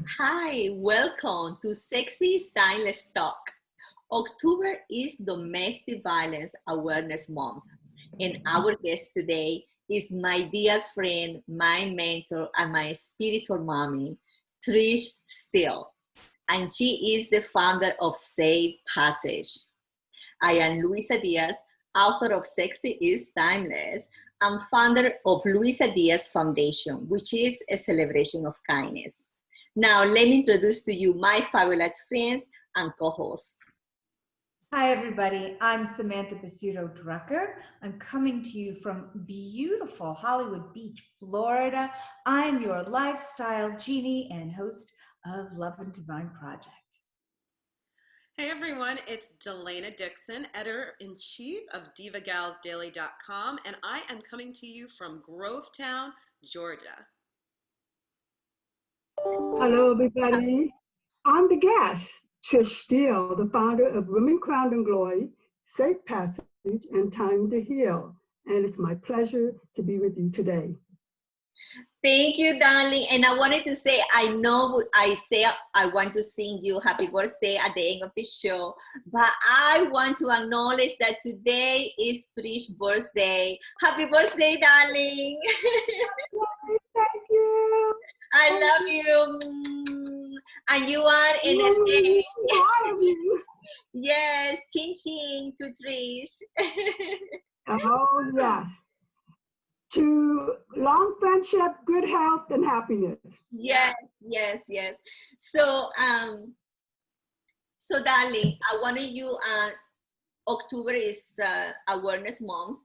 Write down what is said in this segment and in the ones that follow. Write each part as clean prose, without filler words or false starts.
Hi, welcome to Sexy Stylist Talk. October is Domestic Violence Awareness Month, and our guest today is my dear friend, my mentor, and my spiritual mommy, Trish Steele, and she is the founder of Safe Passage. I am Luisa Diaz, author of Sexy is Timeless, and founder of Luisa Diaz Foundation, which is a celebration of kindness. Now, let me introduce to you my fabulous friends and co-hosts. Hi, everybody. I'm Samantha Pizzuto Drucker. I'm coming to you from beautiful Hollywood Beach, Florida. I'm your lifestyle genie and host of Love and Design Project. Hey everyone, it's Delana Dixon, editor-in-chief of divagalsdaily.com, and I am coming to you from Grovetown, Georgia. Hello, everybody. I'm the guest, Trish Steele, the founder of Women Crowned in Glory, Safe Passage, and Time to Heal. And it's my pleasure to be with you today. Thank you, darling. And I wanted to say, I know I say I want to sing you happy birthday at the end of the show, but I want to acknowledge that today is Trish's birthday. Happy birthday, darling. Thank you. I love you. And you are in LA. Yes, chin chin to Trish. Oh, yes. To long friendship, good health, and happiness. Yes. So, darling, I wanted you. October is Awareness Month.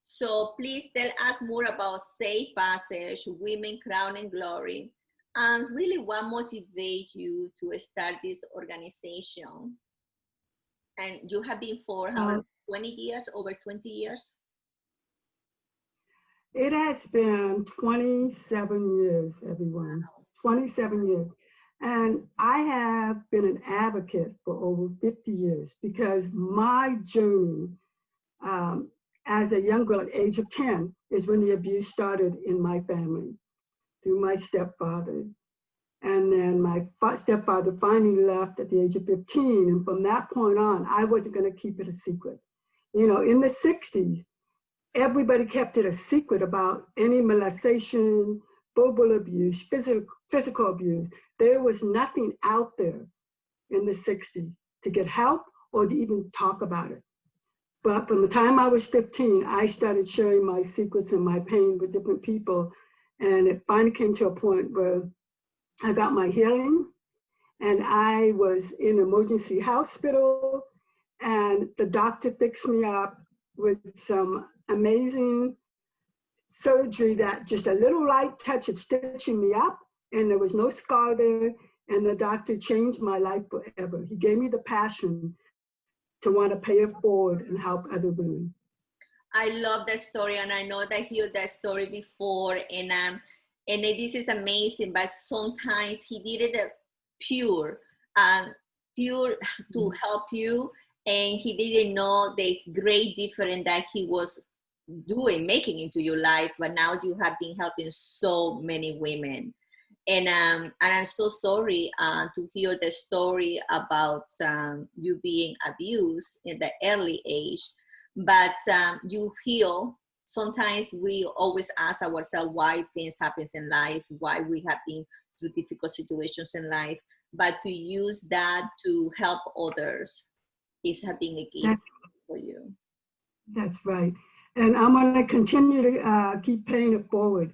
So please tell us more about Safe Passage, Women Crowned in Glory, and really what motivates you to start this organization. And you have been for how 20 years, over 20 years? It has been 27 years, everyone. 27 years. And I have been an advocate for over 50 years because my journey as a young girl at the age of 10 is when the abuse started in my family through my stepfather. And then my stepfather finally left at the age of 15. And from that point on, I wasn't going to keep it a secret. You know, in the 60s, everybody kept it a secret about any molestation, verbal abuse, physical abuse. There was nothing out there in the 60s to get help or to even talk about it. But from the time I was 15, I started sharing my secrets and my pain with different people. And it finally came to a point where I got my healing and I was in emergency hospital and the doctor fixed me up with some amazing surgery that just a little light touch of stitching me up and there was no scar there. And the doctor changed my life forever. He gave me the passion to want to pay it forward and help other women. I love that story, and I know that I heard that story before, and this is amazing. But sometimes he did it pure to help you, and he didn't know the great difference that he was making into your life. But now you have been helping so many women. And I'm so sorry to hear the story about you being abused in the early age, but you heal. Sometimes we always ask ourselves why things happen in life, why we have been through difficult situations in life, but to use that to help others is having a gift for you. That's right. And I'm going to continue to keep paying it forward.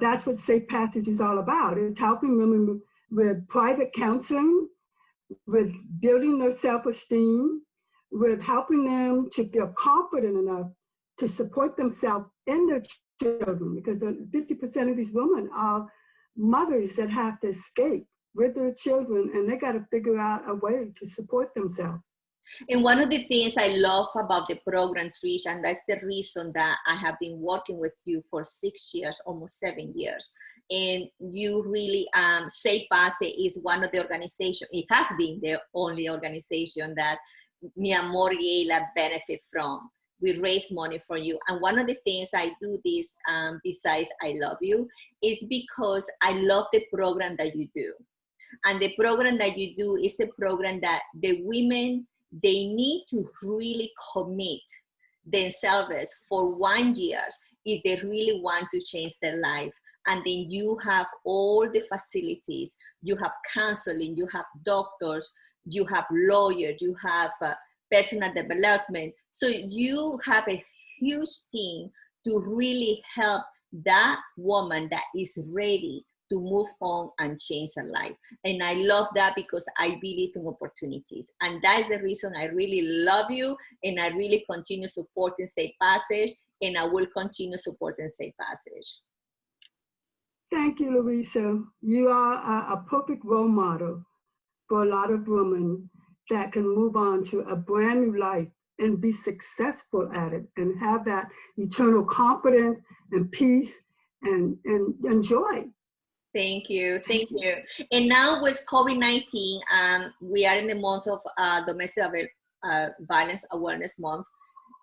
That's what Safe Passage is all about. It's helping women with private counseling, with building their self-esteem, with helping them to feel confident enough to support themselves and their children, because 50% of these women are mothers that have to escape with their children, and they got to figure out a way to support themselves. And one of the things I love about the program, Trish, and that's the reason that I have been working with you for 6 years, almost 7 years. And you really, Safe Passage is one of the organizations, it has been the only organization that mi amor Yela benefit from. we raise money for you. And one of the things I do this, besides I love you, is because I love the program that you do. And the program that you do is a program that the women, they need to really commit themselves for 1 year if they really want to change their life. And then you have all the facilities, you have counseling, you have doctors, you have lawyers, you have personal development. So you have a huge team to really help that woman that is ready to move on and change her life. And I love that because I believe in opportunities. And that's the reason I really love you, and I really continue supporting Safe Passage, and I will continue supporting Safe Passage. Thank you, Louisa. You are a perfect role model for a lot of women that can move on to a brand new life and be successful at it and have that eternal confidence and peace and joy. Thank you. Thank you. And now with COVID-19, we are in the month of Domestic Violence Awareness Month,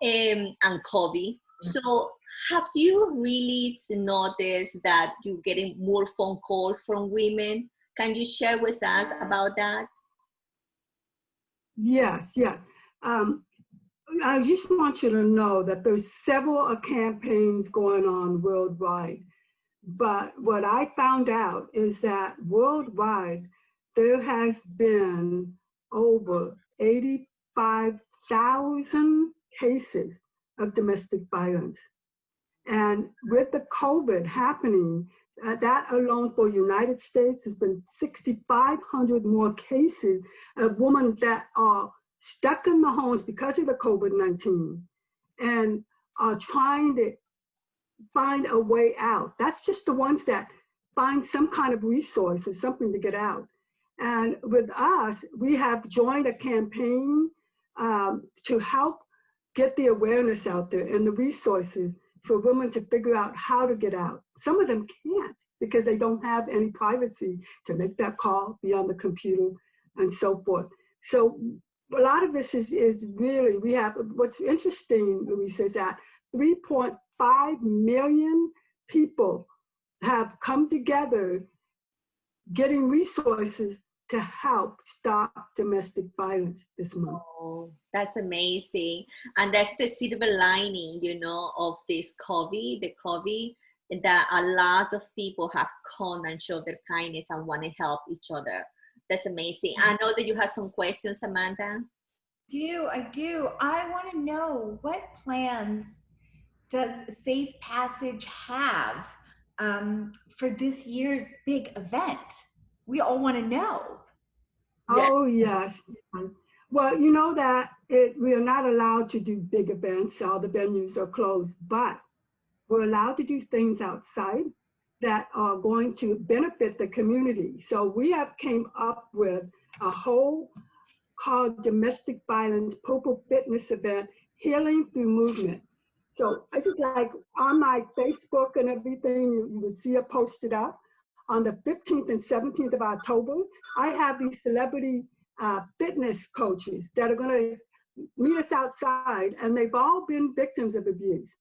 and COVID. So have you really noticed that you're getting more phone calls from women? Can you share with us about that? Yes. I just want you to know that there's several campaigns going on worldwide. But what I found out is that worldwide, there has been over 85,000 cases of domestic violence. And with the COVID happening, that alone for United States has been 6,500 more cases of women that are stuck in the homes because of the COVID-19 and are trying to find a way out. That's just the ones that find some kind of resource or something to get out. And with us, we have joined a campaign to help get the awareness out there and the resources for women to figure out how to get out. Some of them can't because they don't have any privacy to make that call, be on the computer, and so forth. So a lot of this is really, we have, what's interesting, Louisa, is that 3.5 million people have come together getting resources to help stop domestic violence this month. Oh, that's amazing. And that's the silver lining, of this COVID, the COVID, that a lot of people have come and showed their kindness and want to help each other. That's amazing. I know that you have some questions, Samantha. I do. I want to know, what plans does Safe Passage have for this year's big event? We all want to know. Oh, yes. Well, you know that we are not allowed to do big events. All the venues are closed, but we're allowed to do things outside that are going to benefit the community. So we have came up with a whole called Domestic Violence Purple Fitness Event, Healing Through Movement. So it's just like on my Facebook and everything, you will see it posted up. On the 15th and 17th of October, I have these celebrity fitness coaches that are going to meet us outside, and they've all been victims of abuse.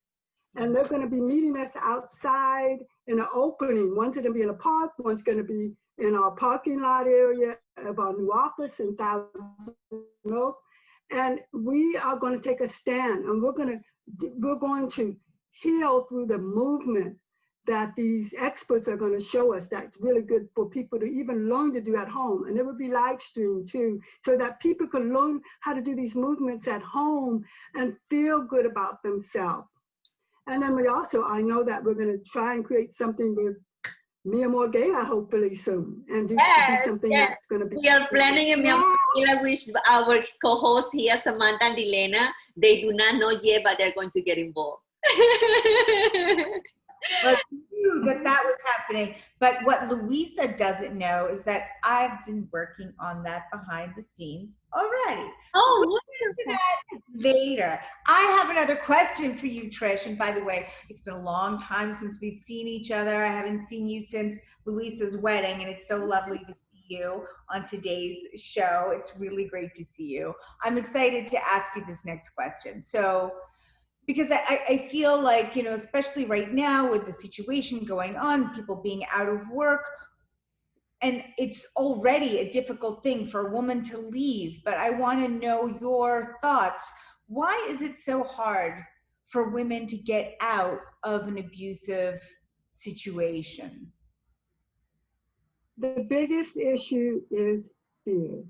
And they're going to be meeting us outside in an opening. One's going to be in a park, one's going to be in our parking lot area of our new office in Thousand Oaks. And we are going to take a stand, and we're going to heal through the movement that these experts are going to show us. That's really good for people to even learn to do at home. And it would be live streamed too, so that people can learn how to do these movements at home and feel good about themselves. And then I know that we're going to try and create something with Mia Morgana hopefully soon, and do something that's going to be. We are planning a Mia Morgana with our co-host here, Samantha and Elena. They do not know yet, but they're going to get involved. But knew that was happening. But what Louisa doesn't know is that I've been working on that behind the scenes already. Oh, we'll get to that later. I have another question for you, Trish. And by the way, it's been a long time since we've seen each other. I haven't seen you since Louisa's wedding, and it's so lovely to see you on today's show. It's really great to see you. I'm excited to ask you this next question. So, because I feel like, you know, especially right now with the situation going on, people being out of work, and it's already a difficult thing for a woman to leave, but I want to know your thoughts. Why is it so hard for women to get out of an abusive situation? The biggest issue is fear.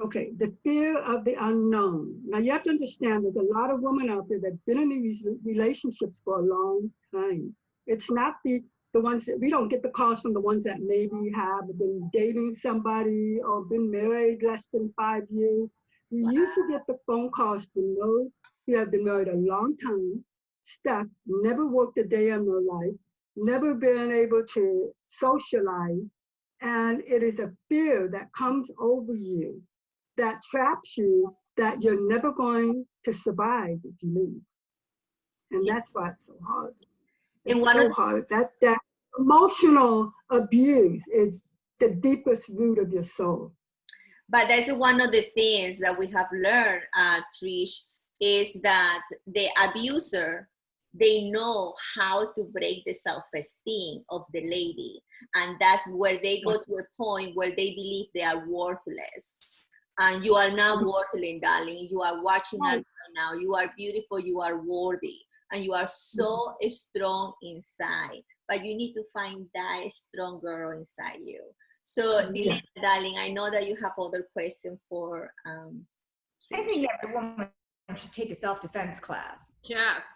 Okay, the fear of the unknown. Now you have to understand there's a lot of women out there that've been in these relationships for a long time. It's not the ones that we don't get the calls from the ones that maybe have been dating somebody or been married less than 5 years. We usually get the phone calls from those who have been married a long time, stuck, never worked a day in their life, never been able to socialize. And it is a fear that comes over you that traps you, that you're never going to survive if you leave. And that's why it's so hard. It's so hard. That emotional abuse is the deepest root of your soul. But that's one of the things that we have learned, Trish, is that the abuser, they know how to break the self-esteem of the lady. And that's where they go to a point where they believe they are worthless. And you are not worthless, darling. You are watching us right now. You are beautiful. You are worthy. And you are so strong inside. But you need to find that strong girl inside you. So, darling, I know that you have other questions for I think every woman should take a self-defense class. Yes.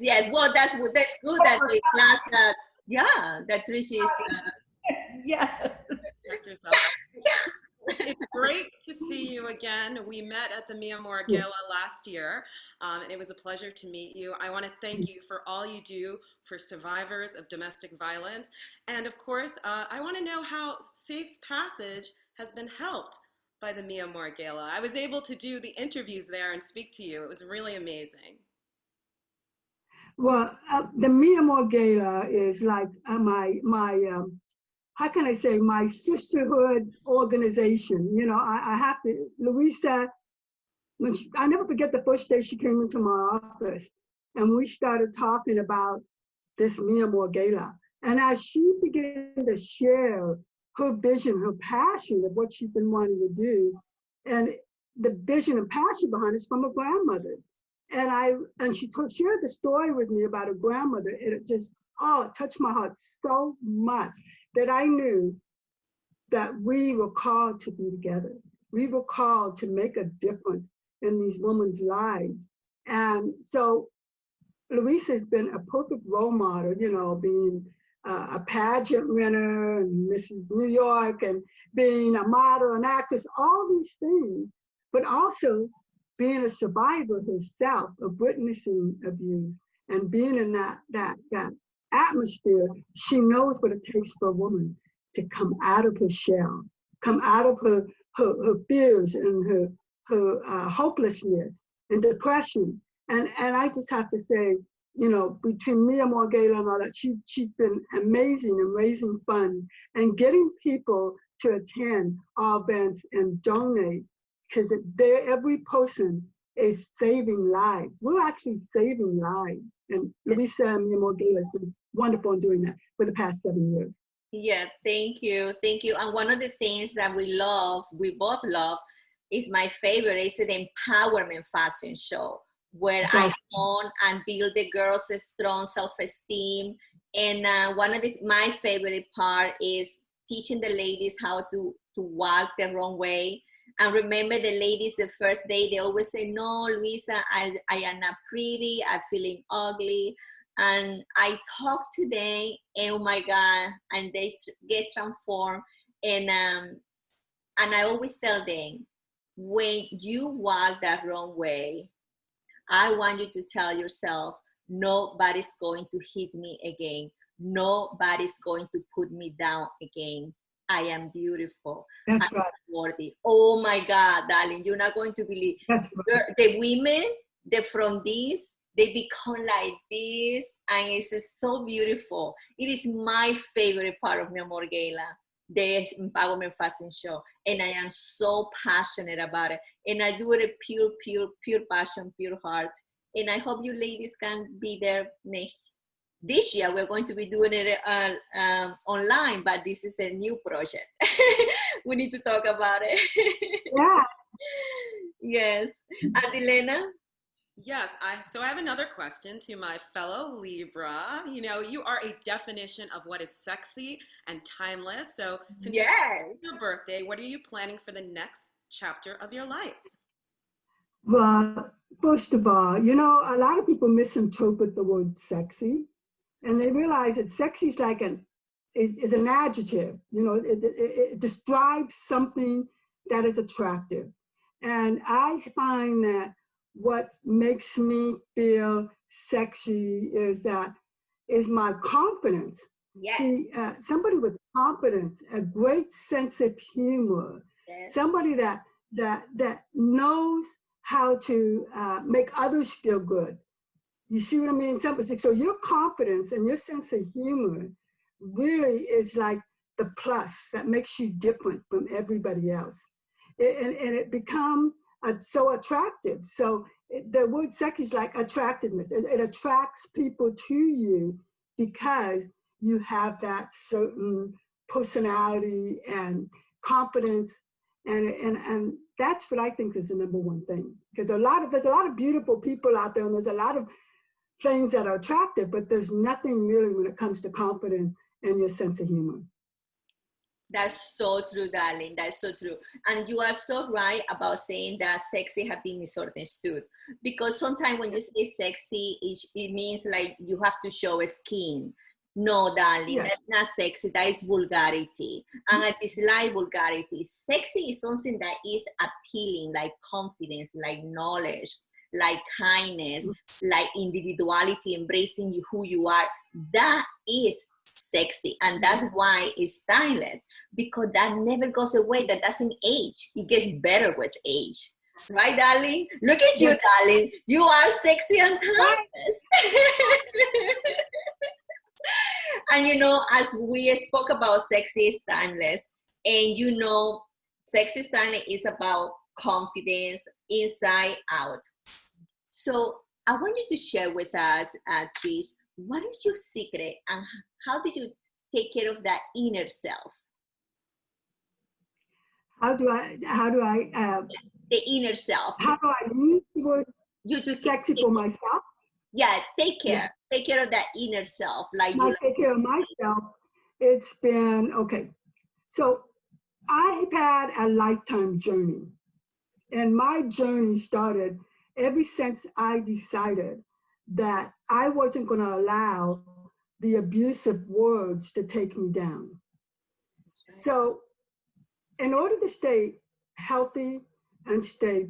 yes. Well, that's good that the class that, that Trish is. Yes. Protect yourself. It's great to see you again. We met at the Mia Moore Gala last year, and it was a pleasure to meet you. I want to thank you for all you do for survivors of domestic violence. And of course, I want to know how Safe Passage has been helped by the Mia Moore Gala. I was able to do the interviews there and speak to you. It was really amazing. Well, the Mia Moore Gala is like my how can I say, my sisterhood organization. You know, I have to, Louisa, I never forget the first day she came into my office and we started talking about this Mia Moore Gala. And as she began to share her vision, her passion of what she's been wanting to do, and the vision and passion behind it is from her grandmother. And she shared the story with me about her grandmother. And it just, it touched my heart so much that I knew that we were called to be together. We were called to make a difference in these women's lives. And so Louisa has been a perfect role model, you know, being a pageant winner and Mrs. New York and being a model, an actress, all these things, but also being a survivor herself of witnessing abuse and being in that atmosphere. She knows what it takes for a woman to come out of her shell, come out of her fears and her hopelessness and depression. And I just have to say, you know, between Mia Moore Gala and all that, she's been amazing in raising funds and getting people to attend our events and donate, because every person is saving lives. We're actually saving lives. And Louisa and Mia Moore Gala has been wonderful in doing that for the past 7 years. Yeah, thank you. And one of the things that we both love, is my favorite, is an empowerment fashion show where I own and build the girls' strong self-esteem. And one of my favorite part is teaching the ladies how to walk the wrong way. And remember, the ladies, the first day, they always say, no, Luisa, I am not pretty, I'm feeling ugly. And I talk to them, and oh my God, and they get transformed. And I always tell them, when you walk that wrong way, I want you to tell yourself, nobody's going to hit me again. Nobody's going to put me down again. I am beautiful. That's I'm worthy. Oh my God, darling, you're not going to believe. The women, from this, they become like this, and it's just so beautiful. It is my favorite part of Mia Moore Gala, the empowerment fashion show, and I am so passionate about it. And I do it with pure passion, pure heart. And I hope you ladies can be there this year. We're going to be doing it online, but this is a new project. We need to talk about it. Yeah. Yes. Adilena? Yes, so I have another question to my fellow Libra. You know, you are a definition of what is sexy and timeless. So since Yes. it's your birthday, what are you planning for the next chapter of your life? Well, first of all, you know, a lot of people misinterpret the word sexy, and they realize that sexy is like is an adjective. You know, it describes something that is attractive. And I find that what makes me feel sexy is my confidence. Yes. See, somebody with confidence, a great sense of humor, Yes. somebody that knows how to make others feel good. You see what I mean? So your confidence and your sense of humor really is like the plus that makes you different from everybody else. And it becomes so attractive. So the word sexy is like attractiveness. It attracts people to you because you have that certain personality and confidence. And that's what I think is the number one thing. Because there's a lot of beautiful people out there, and there's a lot of things that are attractive, but there's nothing really when it comes to confidence and your sense of humor. That's so true, darling. That's so true. And you are so right about saying that sexy have been misunderstood. Because sometimes when you say sexy, it means like you have to show a skin. No, darling, Yes. that's not sexy. That is vulgarity. And I dislike vulgarity. Sexy is something that is appealing, like confidence, like knowledge, like kindness, like individuality, embracing you who you are. That is sexy, and that's why it's timeless, because that never goes away. That doesn't age. It gets better with age, right, darling? Look at you, darling. You are sexy and timeless. And you know, as we spoke about sexy is timeless, and you know, sexy is timeless is about confidence inside out. So I want you to share with us, Trish, what is your secret and how do you take care of that inner self? How do I the inner self. how do I use the word You to sexy for myself? Yeah, take care. Yeah. Take care of that inner self. Like I you take care of myself. It's been okay. So I've had a lifetime journey, and my journey started ever since I decided that I wasn't going to allow the abusive words to take me down. So in order to stay healthy and stay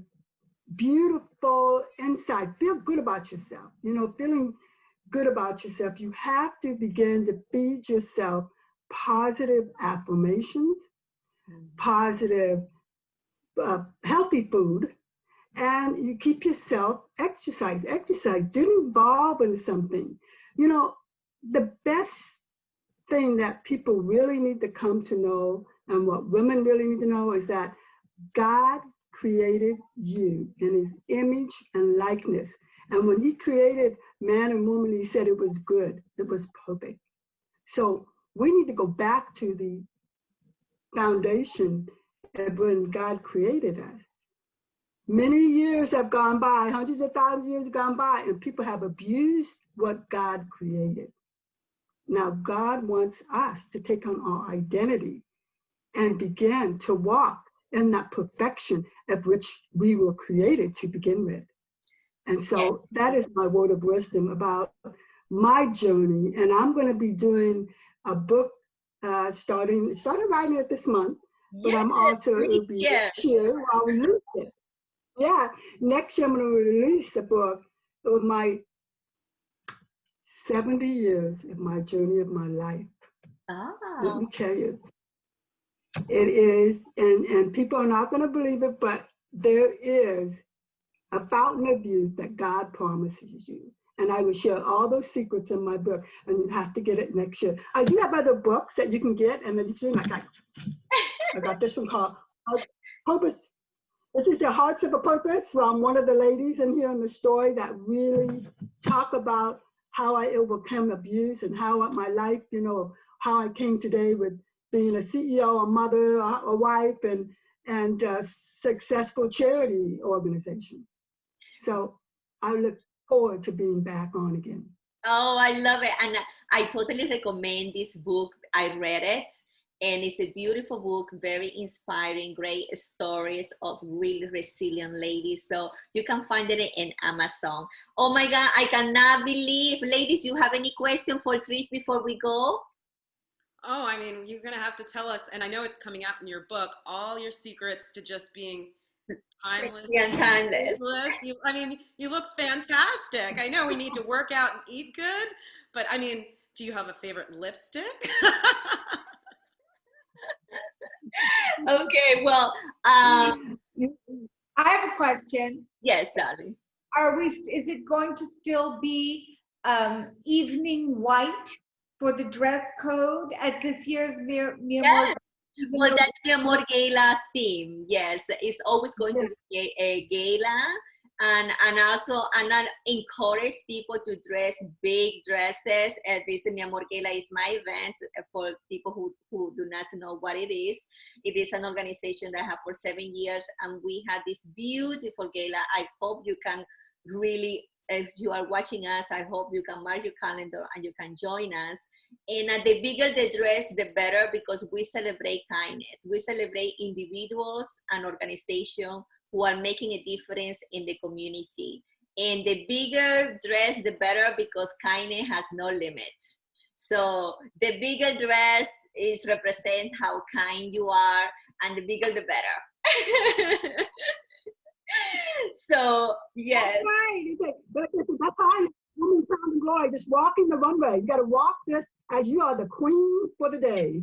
beautiful inside, feel good about yourself, you know, feeling good about yourself, you have to begin to feed yourself positive affirmations, positive, healthy food, and you keep yourself exercise, get involved in something. You know, the best thing that people really need to come to know, and what women really need to know, is that God created you in his image and likeness. And when he created man and woman, he said it was good, it was perfect. So we need to go back to the foundation of when God created us. Many years have gone by, hundreds of thousands of years have gone by, and people have abused what God created. Now, God wants us to take on our identity and begin to walk in that perfection of which we were created to begin with. And so that is my word of wisdom about my journey. And I'm going to be doing a book, starting writing it this month, but I'm also, it will be next year, I'll release it. Yeah, next year I'm going to release a book of my 70 years of my journey of my life. Let me tell you, it is, and people are not going to believe it, but there is a fountain of youth that God promises you. And I will share all those secrets in my book, and you have to get it next year. I do have other books that you can get, and then you can, like I got this one called Purpose This is the Hearts of a Purpose from one of the ladies in here in the story that really talk about how I overcome abuse and how my life, you know, how I came today with being a CEO, a mother, a wife, and a successful charity organization. So I look forward to being back on again. Oh, I love it. And I totally recommend this book. I read it and it's a beautiful book, very inspiring, great stories of really resilient ladies. So you can find it in Amazon. Oh my God, I cannot believe. Ladies, you have any question for Trish before we go? Oh, I mean, you're going to have to tell us, and I know it's coming out in your book, all your secrets to just being timeless. Yeah, timeless. I mean, you look fantastic. I know we need to work out and eat good, but I mean, do you have a favorite lipstick? Okay, well, I have a question. yes, darling. Is it going to still be evening white for the dress code at this year's Mia Yes. Moore? Well, that's the Amor Gala theme. Yes, it's always going to be a gala. And also, and I encourage people to dress big dresses. This Mi Amor Gala is my event for people who do not know what it is. It is an organization that I have for 7 years, and we had this beautiful gala. I hope you can really, if you are watching us, I hope you can mark your calendar and you can join us. And the bigger the dress, the better, because we celebrate kindness. We celebrate individuals and organizations who are making a difference in the community. And the bigger dress, the better, because kindness has no limit. So the bigger dress is represent how kind you are, and the bigger the better. So yes. That's right. That's how women found glory. Just walking the runway. You got to walk this as you are the queen for the day.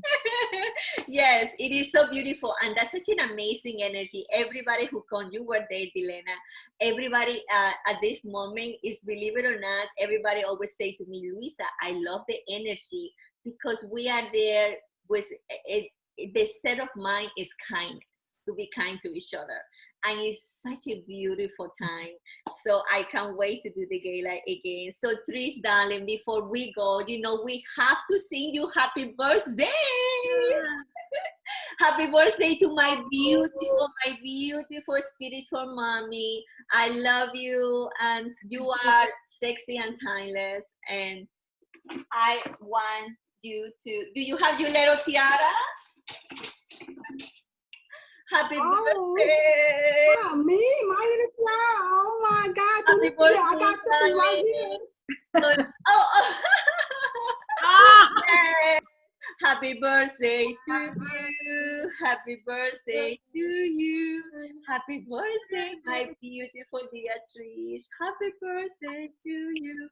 Yes, it is so beautiful, and that's such an amazing energy. Everybody who come, you were there, Dilena. Everybody at this moment is, believe it or not, everybody always say to me, Luisa, I love the energy, because we are there with the set of mind is kindness, to be kind to each other. And it's such a beautiful time. So I can't wait to do the gala again. So Trish, darling, before we go, you know, we have to sing you happy birthday. Yes. Happy birthday to my beautiful spiritual mommy. I love you, and you are sexy and timeless. And I want you to, do you have your little tiara? Happy birthday! Oh, me? Mine is now. Oh my God. Happy birthday! I got something right here. Oh. Happy birthday to you. Happy birthday to you. Happy birthday, my beautiful Beatrice. Happy birthday to you.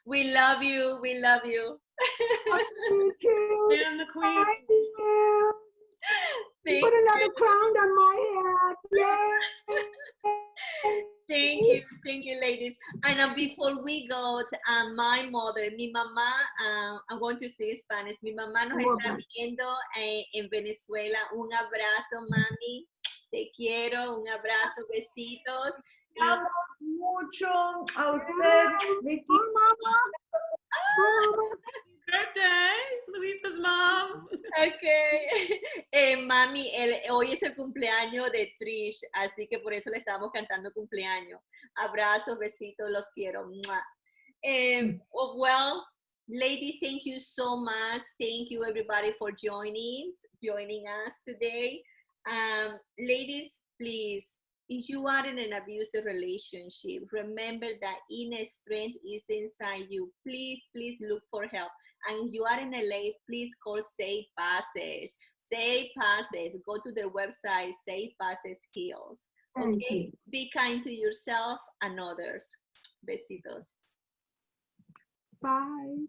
We love you. We love you. You too. And the queen. Thank you. Put another crown on my head. Yay. Thank you, ladies. And before we go, my mother, mi mamá, I'm going to speak Spanish. Mi mamá nos está viendo en Venezuela. Un abrazo, mami. Te quiero. Un abrazo, besitos. Te amo mucho a usted. Besitos, mamá. Birthday, Luisa's mom. Ok. Mami, hoy es el cumpleaños de Trish, así que por eso le estábamos cantando cumpleaños. Abrazos, besitos, los quiero. Well, lady, thank you so much. Thank you, everybody, for joining us today. Ladies, please, if you are in an abusive relationship, remember that inner strength is inside you. Please, please look for help. And if you are in LA, please call Safe Passage. Safe Passage. Go to their website, Safe Passage Heals. Okay? Be kind to yourself and others. Besitos. Bye.